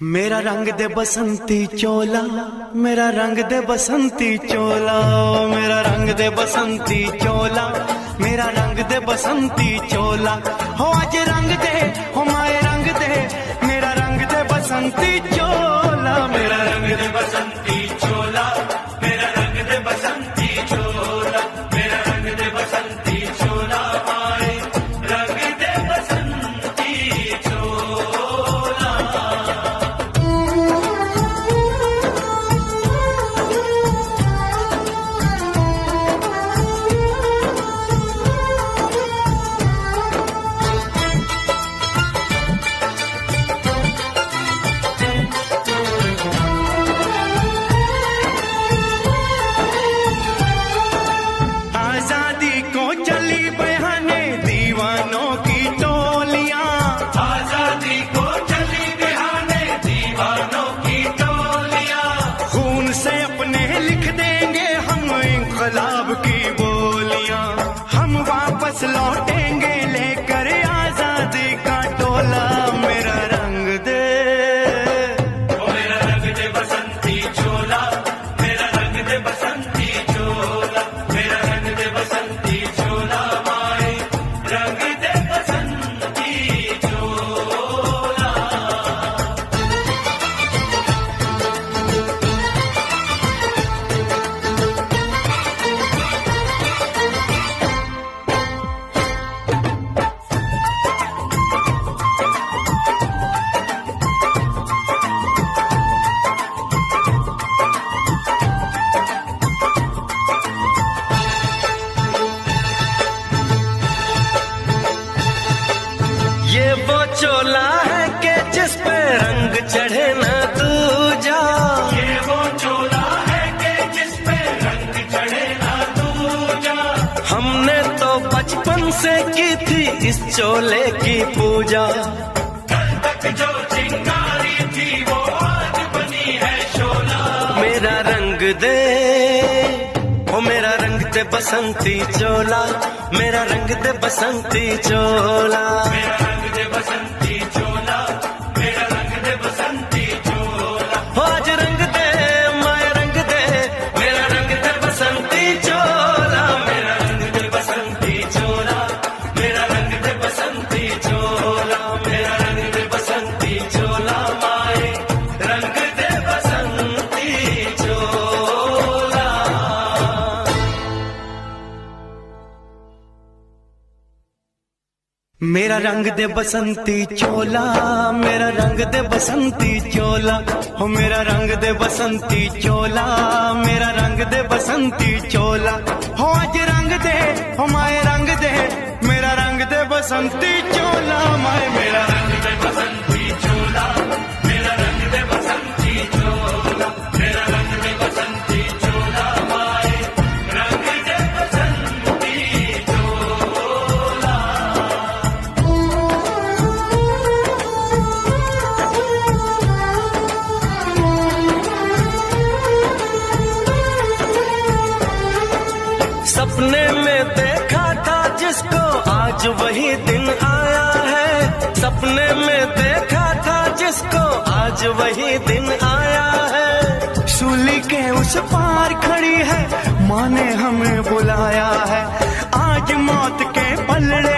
मेरा रंग दे बसंती चोला, मेरा रंग दे बसंती चोला, मेरा रंग दे बसंती चोला, मेरा रंग दे बसंती चोला। हो आज रंग दे, हो माए रंग दे, मेरा रंग दे बसंती चोला, मेरा रंग दे बसंती चोला, मेरा रंग दे बसंती चोला, मेरा रंग दे बसंती चोला, माए रंग दे बसंती चोला। आजादी को चली बहाने दीवानों की टोलियां, आजादी को चली बहाने दीवानों की टोलियां। खून से अपने लिख देंगे हम इंकलाब की बोलियां, हम वापस लौटेंगे लेकर आजादी का टोला। मेरा रंग दे, मेरा रंग दे बसंती चोला, मेरा रंग दे बसंती चोला, मेरा रंग दे बसंती चोला, माए रंग दे बसंती चोला। ये वो चोला है कि जिस पे रंग चढ़े न दूजा, ये वो चोला है कि जिस पे रंग चढ़े न दूजा। हमने तो बचपन से की थी इस चोले की पूजा, कल तक जो चिंगारी थी वो आज बनी है शोला। मेरा रंग दे, ओ मेरा रंग दे बसंती चोला, मेरा रंग दे बसंती चोला, मेरा रंग दे बसंती चोला, मेरा रंग दे बसंती चोला। हो आज रंग दे, माया रंग दे, मेरा रंग दे बसंती चोला, मेरा रंग दे बसंती चोला, मेरा रंग दे बसंती चोला, मेरा रंग दे बसंती चोला, माए रंग दे बसंती चोला। मेरा रंग दे बसंती चोला, मेरा रंग दे बसंती चोला, हो मेरा रंग दे बसंती चोला, मेरा रंग दे बसंती चोला। हो आज रंग दे, हो माए रंग दे, मेरा रंग दे बसंती चोला, माए मेरा रंग दे बसंती चोला, मेरा रंग दे बसंती चोला, मेरा रंग दे बसंती चोला, माए रंग दे बसंती चोला। सपने में देखा था जिसको आज वही दिन आया है, सपने में देखा था जिसको आज वही दिन आया है। सूली के उस पार खड़ी है, माँ ने हमें बुलाया है, आज मौत के पलड़े